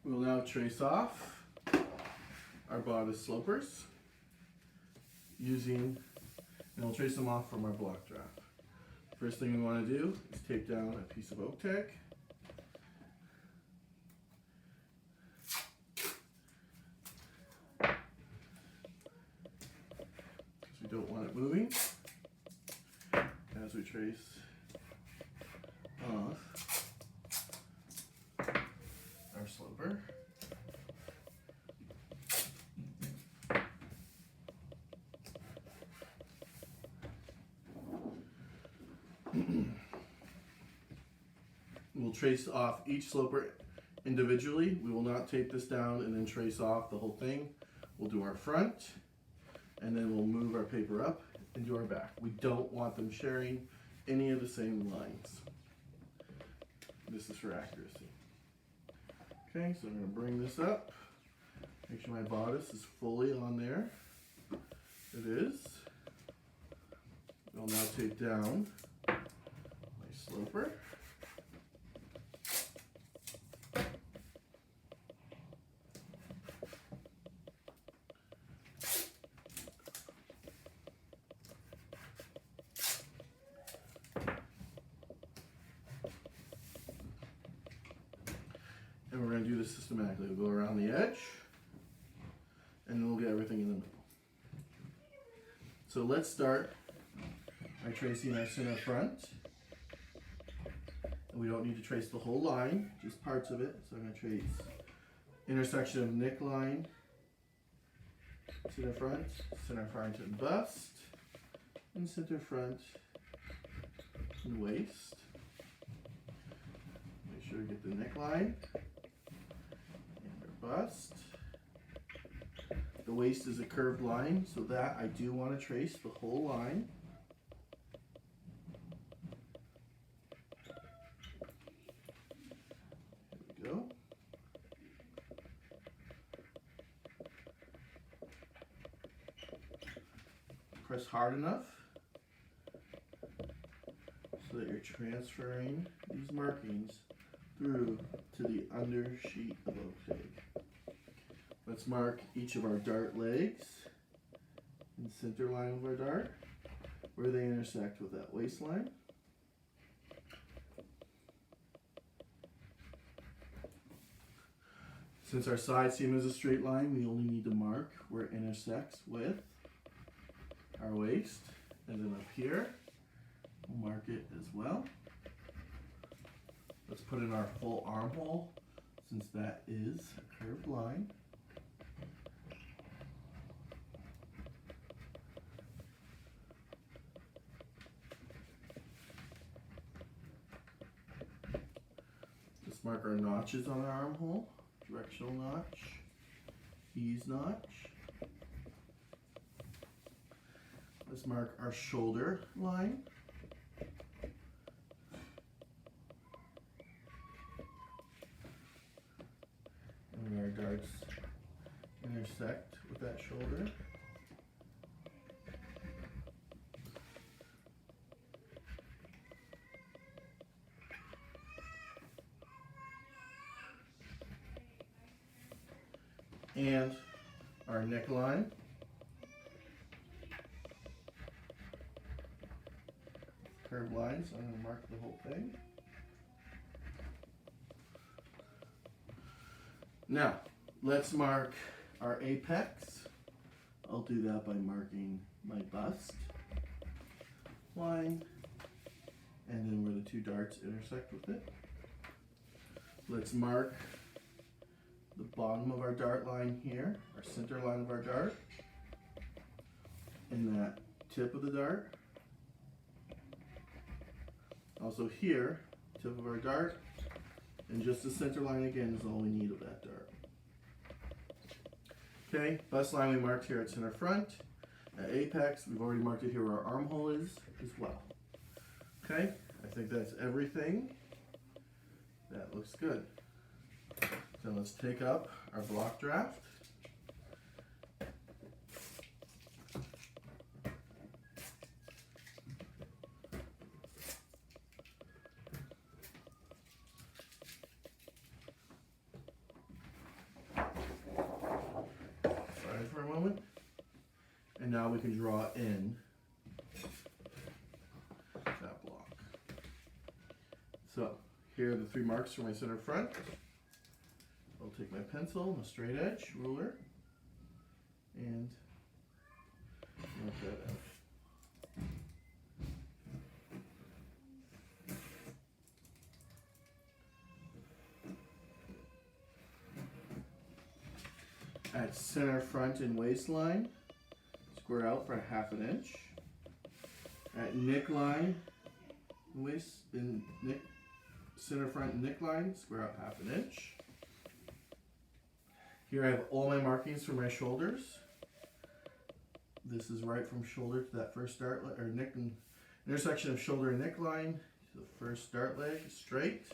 We'll now trace off our bodice slopers and we'll trace them off from our block draft. First thing we want to do is tape down a piece of oak tag. Because we don't want it moving as we trace off our sloper. We'll trace off each sloper individually. We will not tape this down and then trace off the whole thing. We'll do our front and then we'll move our paper up and do our back. We don't want them sharing any of the same lines. This is for accuracy. Okay, so I'm going to bring this up. Make sure my bodice is fully on there. It is. I'll now tape down my sloper. And we're going to do this systematically. We'll go around the edge, and then we'll get everything in the middle. So let's start by tracing our center front. And we don't need to trace the whole line, just parts of it. So I'm going to trace intersection of neckline, center front and bust, and center front and waist. Make sure we get the neckline. Bust. The waist is a curved line, so that I do want to trace the whole line. There we go. Press hard enough so that you're transferring these markings through to the under sheet of oak tag. Let's mark each of our dart legs and center line of our dart, where they intersect with that waistline. Since our side seam is a straight line, we only need to mark where it intersects with our waist. And then up here, we'll mark it as well. Let's put in our full armhole, since that is a curved line. Let's mark our notches on our armhole. Directional notch, ease notch. Let's mark our shoulder line. And our darts intersect with that shoulder. And our neckline. Curved line, so I'm going to mark the whole thing. Now, let's mark our apex. I'll do that by marking my bust line and then where the two darts intersect with it. Let's mark the bottom of our dart line here, our center line of our dart, and that tip of the dart. Also here, tip of our dart, and just the center line again is all we need of that dart. Okay, bust line we marked here at center front. At apex, we've already marked it here where our armhole is as well. Okay, I think that's everything. That looks good. So let's take up our block draft. a moment. And now we can draw in that block. So here are the 3 marks for my center front. I'll take my pencil, my straight edge ruler, and mark that out. At center front and waistline, square out for 1/2 inch. At neckline, waist and neck, center front and neckline, square out 1/2 inch. Here I have all my markings for my shoulders. This is right from shoulder to that first dart leg, or neck and intersection of shoulder and neckline to the first dart leg, straight.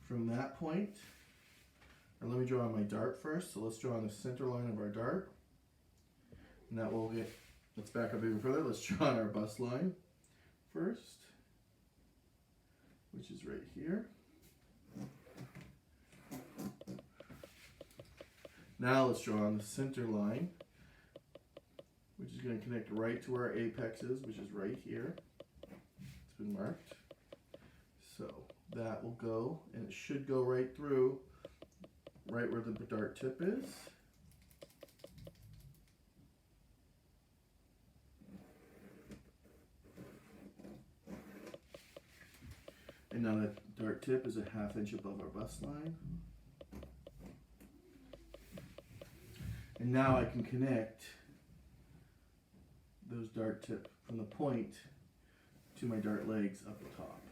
From that point, and let me draw on my dart first. So let's draw on the center line of our dart. And that will get, let's back up even further. Let's draw on our bust line first, which is right here. Now let's draw on the center line, which is going to connect right to our apex is, which is right here. It's been marked. So that will go, and it should go right through, right where the dart tip is. And now that dart tip is 1/2 inch above our bust line. And now I can connect those dart tip from the point to my dart legs up the top.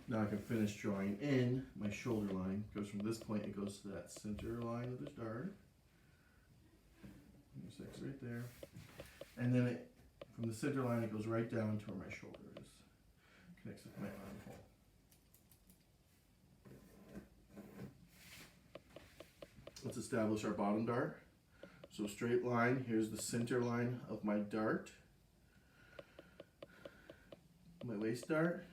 Now I can finish drawing in my shoulder line. It goes from this point, it goes to that center line of the dart. Intersects right there. And then it, from the center line, it goes right down to where my shoulder is. Connects with my armhole. Let's establish our bottom dart. So straight line, here's the center line of my dart. My waist dart.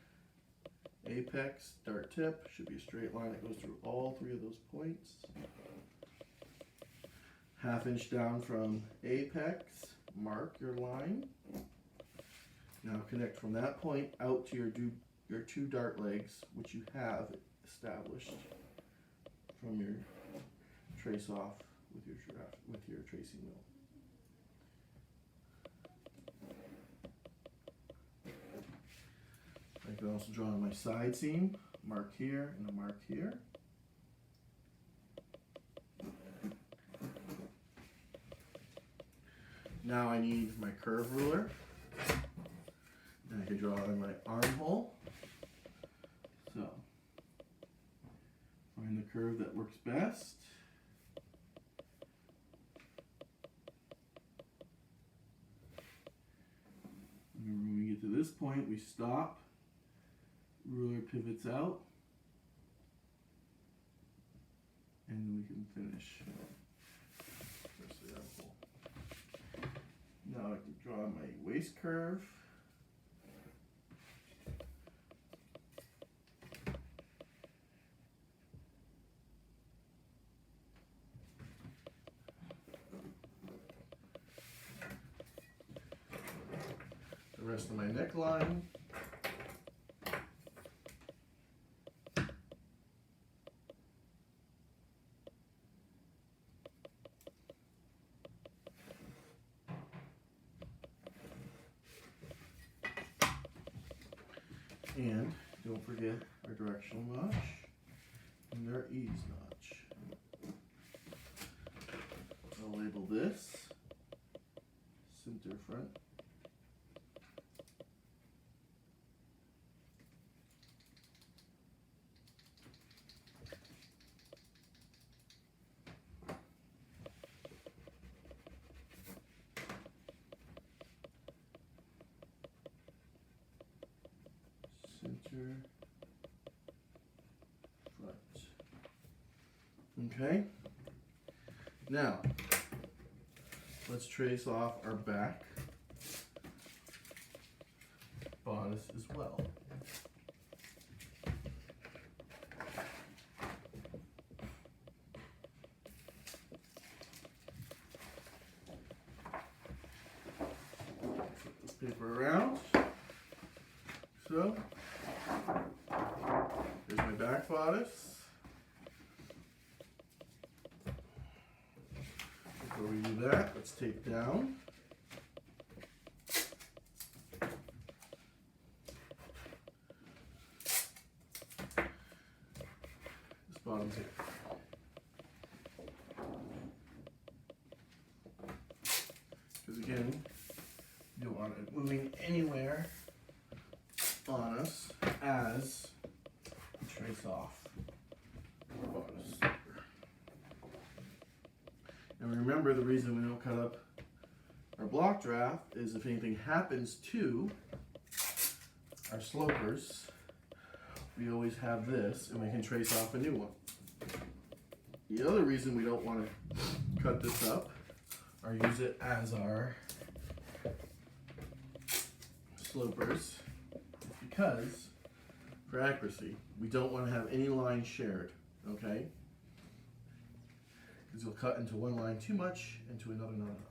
Apex, dart tip, should be a straight line that goes through all 3 of those points. 1/2 inch down from apex, mark your line. Now connect from that point out to your 2 dart legs, which you have established from your trace off with your tracing wheel. I can also draw on my side seam, mark here and a mark here. Now I need my curve ruler, and I can draw on my armhole. So, find the curve that works best. Remember, when we get to this point, we stop. Ruler pivots out, and then we can finish. Now I can draw my waist curve. The rest of my neckline. And don't forget our directional notch and our ease notch. I'll label this center front. Center front. Okay. Now, let's trace off our back bodice as well. paper around. So, here's my back bodice. Before we do that, let's tape down. This bottom tape. Because again, you don't want it moving anywhere on us as we trace off our bodice. And remember, the reason we don't cut up our block draft is if anything happens to our slopers, we always have this and we can trace off a new one. The other reason we don't want to cut this up or use it as our slopers is because, for accuracy, we don't want to have any lines shared, okay? Because you'll cut into one line too much, into another not enough.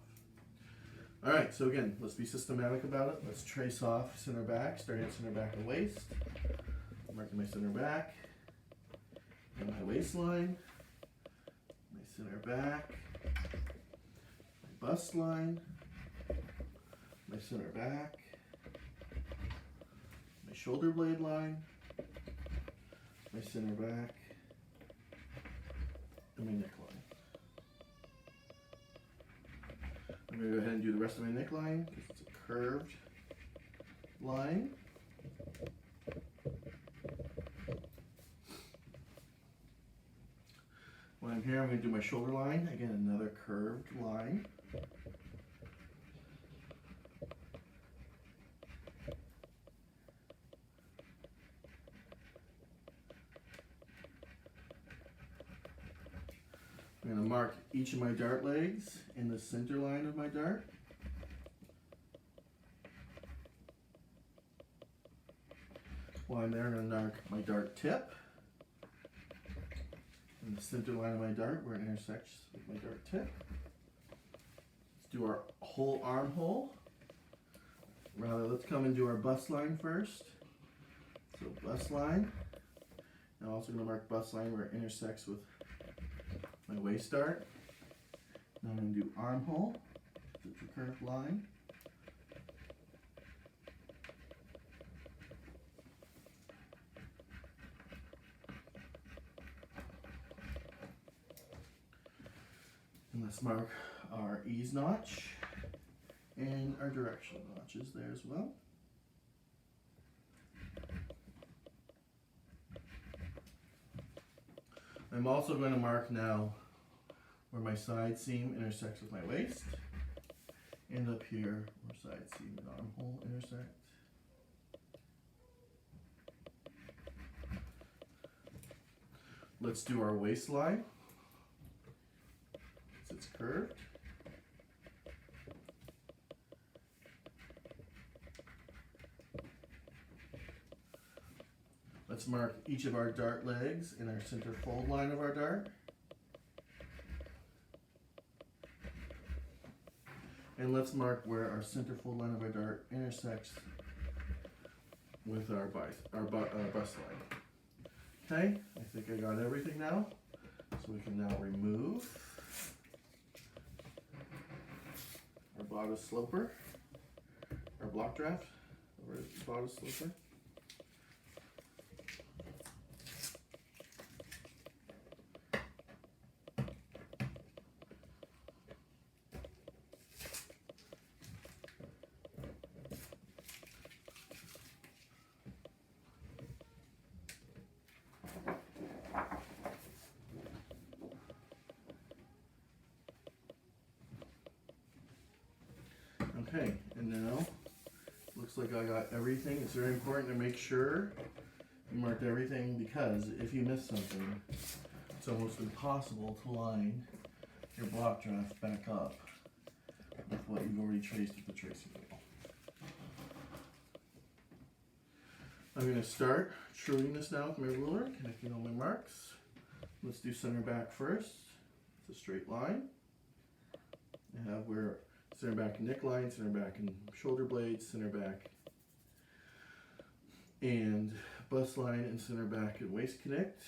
All right, so again, let's be systematic about it. Let's trace off center back, starting at center back and waist. I'm marking my center back, and my waistline, my center back, my bust line, my center back, my shoulder blade line, my center back, and my neckline. I'm going to go ahead and do the rest of my neckline because it's a curved line. When I'm here, I'm going to do my shoulder line. Again, another curved line. I'm going to mark each of my dart legs in the center line of my dart. While I'm there, I'm going to mark my dart tip in the center line of my dart where it intersects with my dart tip. Let's do our whole armhole. Let's come and do our bust line first. So bust line. I'm also going to mark bust line where it intersects with my waist dart. Now I'm going to do armhole, it's a curved line. And let's mark our ease notch and our directional notches there as well. I'm also going to mark now where my side seam intersects with my waist, and up here where side seam and armhole intersect. Let's do our waistline. It's curved. Let's mark each of our dart legs in our center fold line of our dart. And let's mark where our center fold line of our dart intersects with our bust line. Okay, I think I got everything now. So we can now remove our bodice sloper, our block draft, over the bodice sloper. Okay, and now looks like I got everything. It's very important to make sure you marked everything, because if you miss something, it's almost impossible to line your block draft back up with what you've already traced with the tracing wheel. I'm going to start truing this now with my ruler, connecting all my marks. Let's do center back first. It's a straight line. I have where center back and neckline, center back and shoulder blades, center back and bust line, and center back and waist connect.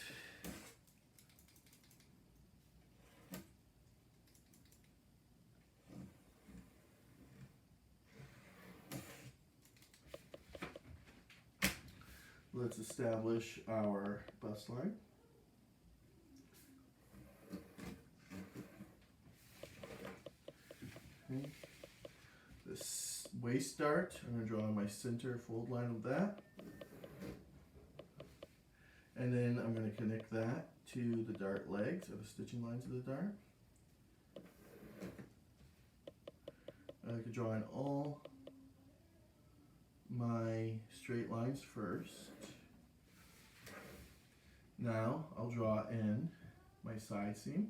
Let's establish our bust line. Okay. This waist dart, I'm going to draw my center fold line of that. And then I'm going to connect that to the dart legs, or the stitching lines of the dart. I like to draw in all my straight lines first. Now I'll draw in my side seam.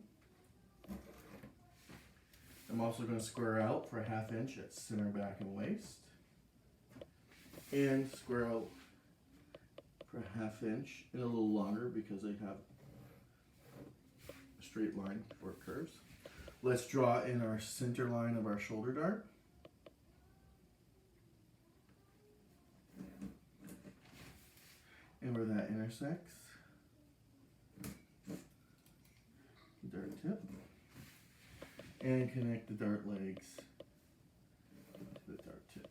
I'm also going to square out for a 1/2 inch at center, back, and waist. And square out for a 1/2 inch and a little longer because I have a straight line before it curves. Let's draw in our center line of our shoulder dart. And where that intersects, the dart tip, and connect the dart legs to the dart tip.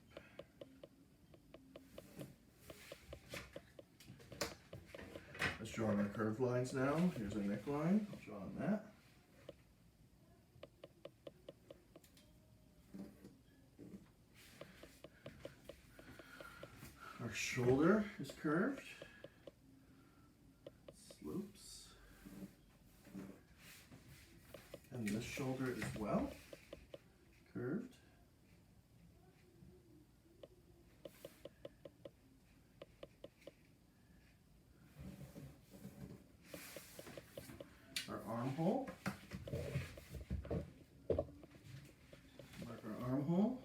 Let's draw on our curved lines now. Here's our neckline. I'll draw on that. Our shoulder is curved. Slopes. And this shoulder as well, curved. Our armhole. Mark our armhole.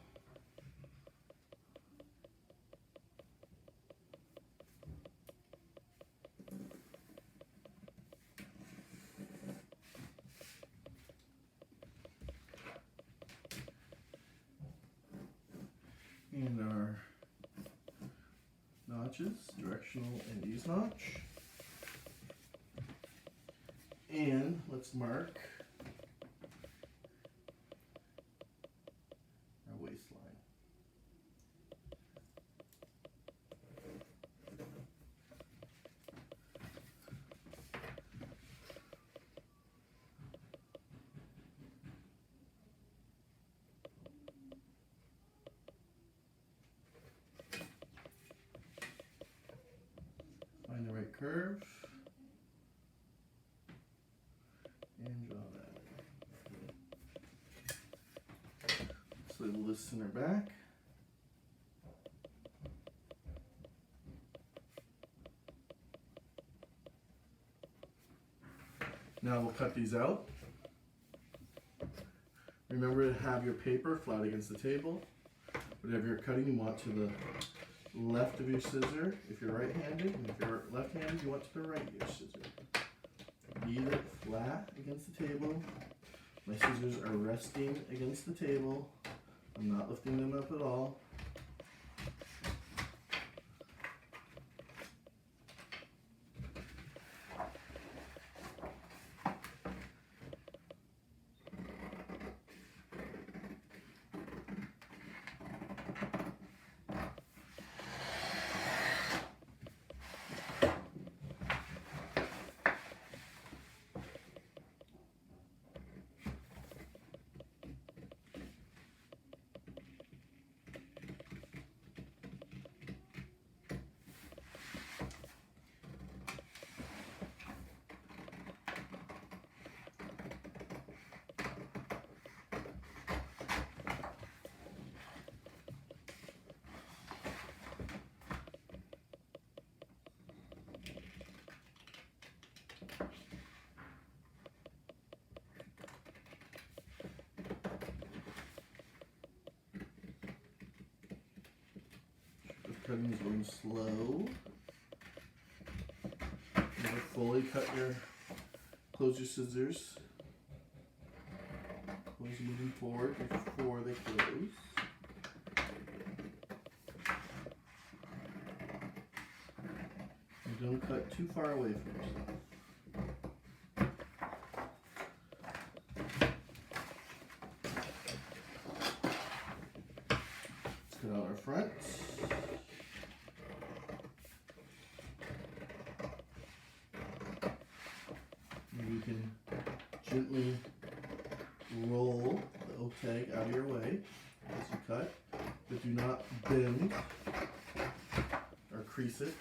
And our notches, directional and ease notch. And let's mark our waistline. Find the right curve and draw that. Let's label this center back. Now we'll cut these out. Remember to have your paper flat against the table. Whatever you're cutting, you want to the left of your scissor if you're right-handed, and if you're left-handed, you want to the right of your scissor. Leave it flat against the table. My scissors are resting against the table. I'm not lifting them up at all. Cutting is going slow. Never fully close your scissors. Elbows moving forward before they close. And don't cut too far away from yourself. Let's cut out our front. And you can gently roll the oak tag out of your way as you cut, but do not bend or crease it.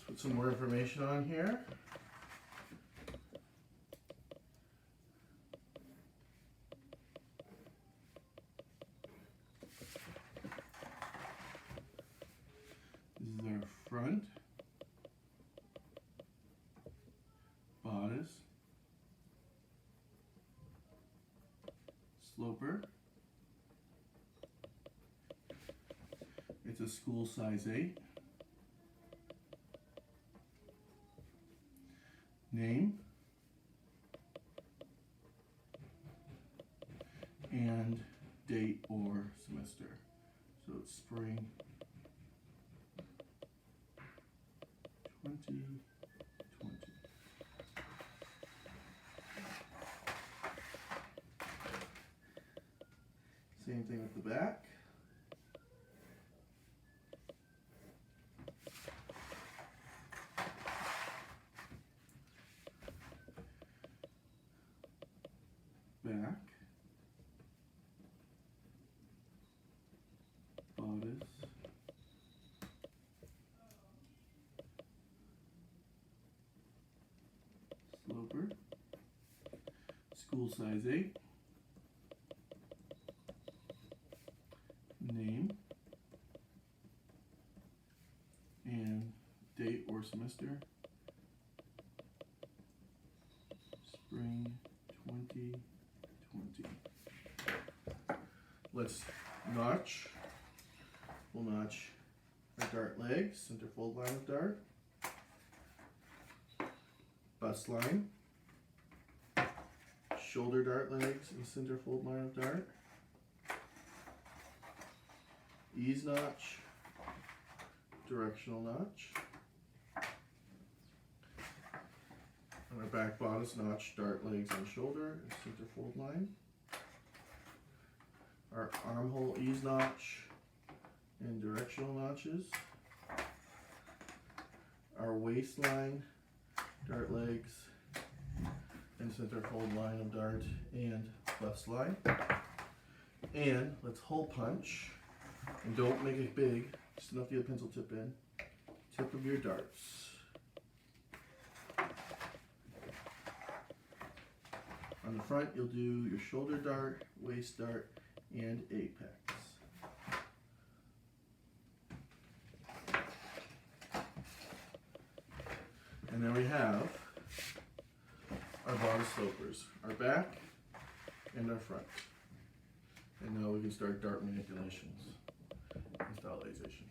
Put some more information on here. This is our front, bodice, sloper. It's a school size 8. Name and date or semester. So it's spring 2020. Same thing with the back. Back, bodice, sloper, school size 8, name, and date or semester, spring 2020. Let's notch. We'll notch our dart legs, center fold line of dart, bust line, shoulder dart legs and center fold line of dart, ease notch, directional notch, on our back bodice notch, dart legs and shoulder and center fold line. Our armhole ease notch and directional notches. Our waistline, dart legs, and center fold line of dart and bust line. And let's hole punch, and don't make it big, just enough to get a pencil tip in. Tip of your darts. On the front, you'll do your shoulder dart, waist dart, and apex. And then we have our bodice slopers, our back and our front. And now we can start dart manipulations and stylization.